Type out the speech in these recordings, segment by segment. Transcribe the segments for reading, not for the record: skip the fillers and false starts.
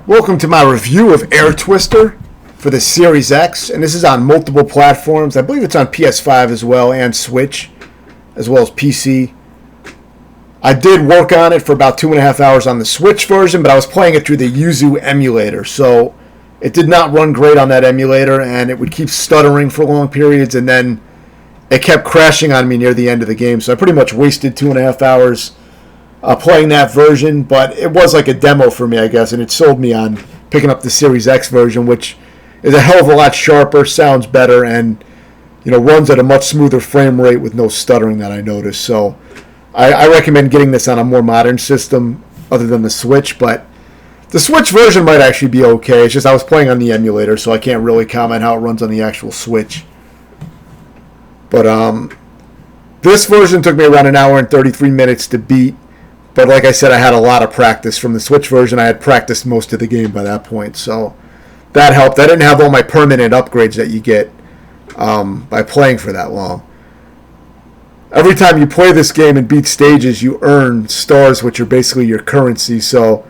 Welcome to my review of Air Twister for the Series X, and this is on multiple platforms. I believe it's on PS5 as well, and Switch, as well as PC. I did work on it for about 2.5 hours on the Switch version, but I was playing it through the Yuzu emulator, so it did not run great on that emulator, and it would keep stuttering for long periods, and then it kept crashing on me near the end of the game, so I pretty much wasted 2.5 hours playing that version, but it was like a demo for me, I guess, and it sold me on picking up the Series X version, which is a hell of a lot sharper, sounds better, and runs at a much smoother frame rate with no stuttering that I noticed. So I recommend getting this on a more modern system other than the Switch, but the Switch version might actually be okay. It's just I was playing on the emulator, so I can't really comment how it runs on the actual Switch. But this version took me around 1 hour and 33 minutes to beat. But like I said, I had a lot of practice. From the Switch version, I had practiced most of the game by that point. So that helped. I didn't have all my permanent upgrades that you get by playing for that long. Every time you play this game and beat stages, you earn stars, which are basically your currency. So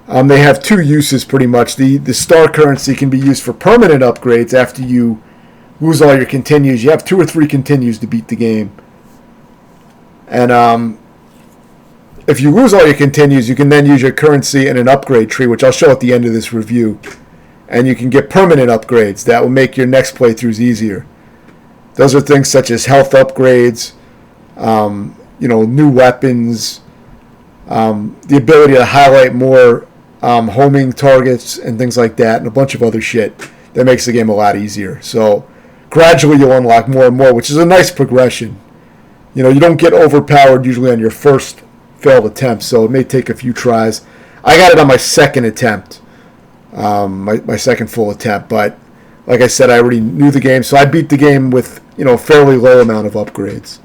they have two uses pretty much. The star currency can be used for permanent upgrades after you lose all your continues. You have 2 or 3 continues to beat the game. And if you lose all your continues, you can then use your currency in an upgrade tree, which I'll show at the end of this review. And you can get permanent upgrades that will make your next playthroughs easier. Those are things such as health upgrades, new weapons, the ability to highlight more homing targets and things like that, and a bunch of other shit that makes the game a lot easier. So gradually you'll unlock more and more, which is a nice progression. You don't get overpowered usually on your first failed attempt, so it may take a few tries. I got it on my second attempt, my second full attempt, but like I said, I already knew the game, so I beat the game with a fairly low amount of upgrades,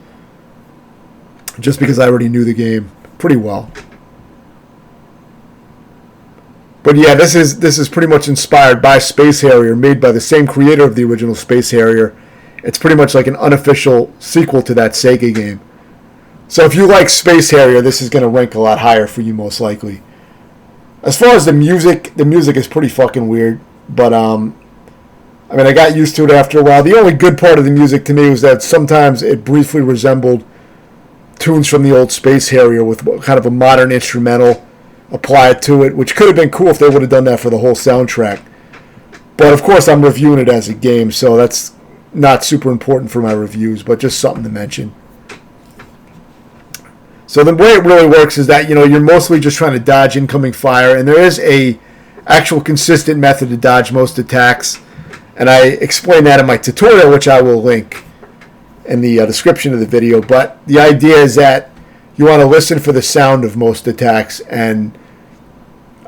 just because I already knew the game pretty well. But yeah, this is pretty much inspired by Space Harrier, made by the same creator of the original Space Harrier. It's pretty much like an unofficial sequel to that Sega game. So if you like Space Harrier, this is going to rank a lot higher for you most likely. As far as the music is pretty fucking weird. But, I got used to it after a while. The only good part of the music to me was that sometimes it briefly resembled tunes from the old Space Harrier with kind of a modern instrumental applied to it, which could have been cool if they would have done that for the whole soundtrack. But, of course, I'm reviewing it as a game, so that's not super important for my reviews, but just something to mention. So the way it really works is that you're mostly just trying to dodge incoming fire, and there is a actual consistent method to dodge most attacks, and I explain that in my tutorial, which I will link in the description of the video. But the idea is that you want to listen for the sound of most attacks, and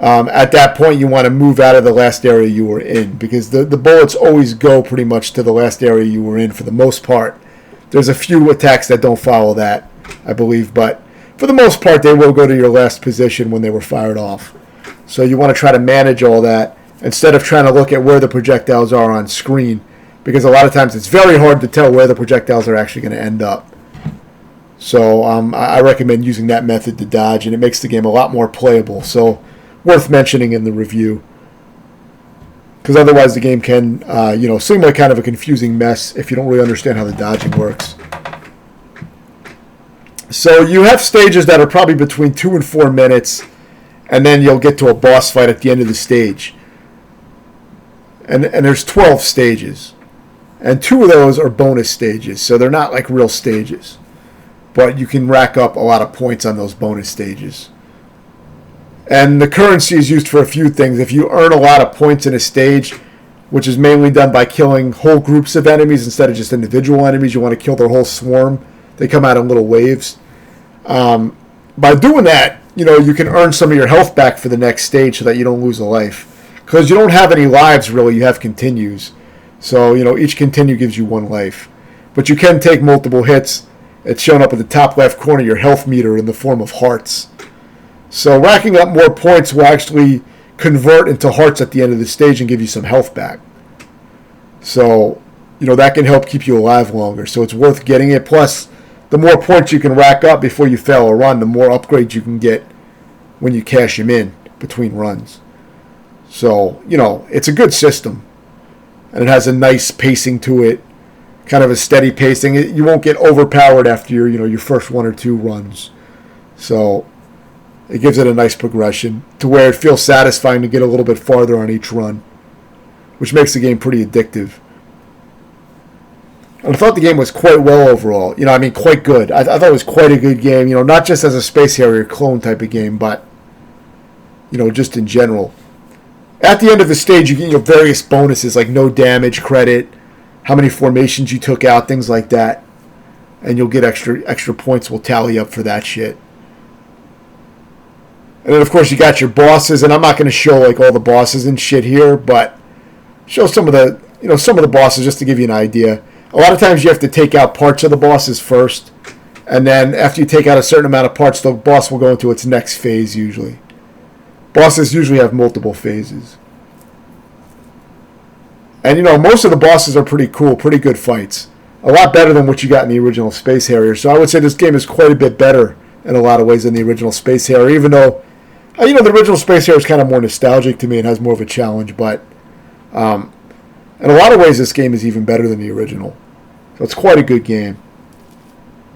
at that point you want to move out of the last area you were in, because the bullets always go pretty much to the last area you were in for the most part. There's a few attacks that don't follow that, I believe, but for the most part, they will go to your last position when they were fired off. So you want to try to manage all that instead of trying to look at where the projectiles are on screen, because a lot of times it's very hard to tell where the projectiles are actually going to end up. So I recommend using that method to dodge, and it makes the game a lot more playable. So worth mentioning in the review, because otherwise the game can seem like kind of a confusing mess if you don't really understand how the dodging works. So you have stages that are probably between 2 and 4 minutes, and then you'll get to a boss fight at the end of the stage. And there's 12 stages. And 2 of those are bonus stages, so they're not like real stages. But you can rack up a lot of points on those bonus stages. And the currency is used for a few things. If you earn a lot of points in a stage, which is mainly done by killing whole groups of enemies instead of just individual enemies, you want to kill their whole swarm. They come out in little waves. By doing that, you can earn some of your health back for the next stage so that you don't lose a life. Because you don't have any lives, really. You have continues. So, each continue gives you 1 life. But you can take multiple hits. It's shown up at the top left corner, your health meter in the form of hearts. So racking up more points will actually convert into hearts at the end of the stage and give you some health back. So, that can help keep you alive longer. So it's worth getting it. Plus, the more points you can rack up before you fail a run, the more upgrades you can get when you cash them in between runs. So, it's a good system. And it has a nice pacing to it, kind of a steady pacing. You won't get overpowered after your first one or two runs. So it gives it a nice progression to where it feels satisfying to get a little bit farther on each run, which makes the game pretty addictive. And I thought the game was quite well overall. Quite good. I thought it was quite a good game, not just as a Space Harrier clone type of game, but, just in general. At the end of the stage, you get your various bonuses, like no damage credit, how many formations you took out, things like that. And you'll get extra points will tally up for that shit. And then, of course, you got your bosses, and I'm not going to show, all the bosses and shit here, but show some of the bosses just to give you an idea. A lot of times you have to take out parts of the bosses first, and then after you take out a certain amount of parts, the boss will go into its next phase usually. Bosses usually have multiple phases. And most of the bosses are pretty cool, pretty good fights. A lot better than what you got in the original Space Harrier. So I would say this game is quite a bit better in a lot of ways than the original Space Harrier, even though, the original Space Harrier is kind of more nostalgic to me and has more of a challenge, but in a lot of ways, this game is even better than the original. So it's quite a good game.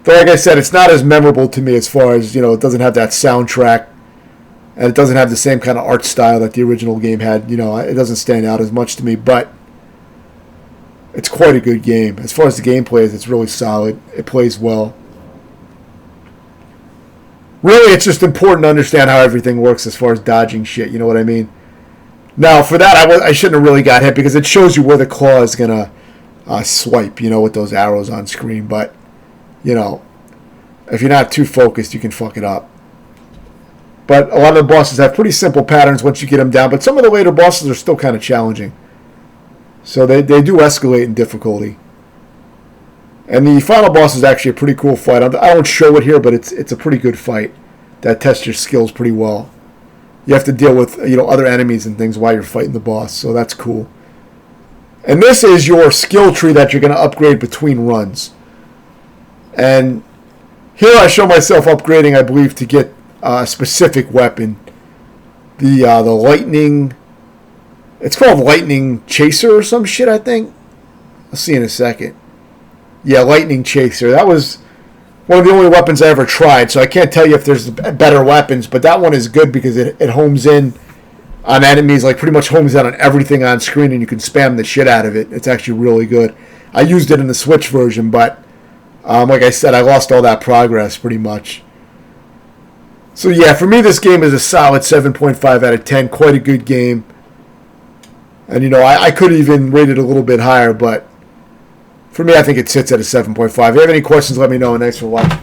But like I said, it's not as memorable to me as far as, it doesn't have that soundtrack. And it doesn't have the same kind of art style that the original game had. It doesn't stand out as much to me. But it's quite a good game. As far as the gameplay is, it's really solid. It plays well. Really, it's just important to understand how everything works as far as dodging shit. You know what I mean? Now, for that, I shouldn't have really got hit because it shows you where the claw is going to swipe, with those arrows on screen. But, if you're not too focused, you can fuck it up. But a lot of the bosses have pretty simple patterns once you get them down. But some of the later bosses are still kind of challenging. So they do escalate in difficulty. And the final boss is actually a pretty cool fight. I don't show it here, but it's a pretty good fight that tests your skills pretty well. You have to deal with other enemies and things while you're fighting the boss, so that's cool. And this is your skill tree that you're going to upgrade between runs. And here I show myself upgrading, I believe, to get a specific weapon. The lightning... It's called Lightning Chaser or some shit, I think. I'll see in a second. Yeah, Lightning Chaser. That was one of the only weapons I ever tried, so I can't tell you if there's better weapons, but that one is good because it homes in on enemies, pretty much homes in on everything on screen, and you can spam the shit out of it. It's actually really good. I used it in the Switch version, but like I said, I lost all that progress pretty much. So yeah, for me this game is a solid 7.5 out of 10. Quite a good game. And I could even rate it a little bit higher, but for me I think it sits at a 7.5. If you have any questions, let me know, and thanks for watching.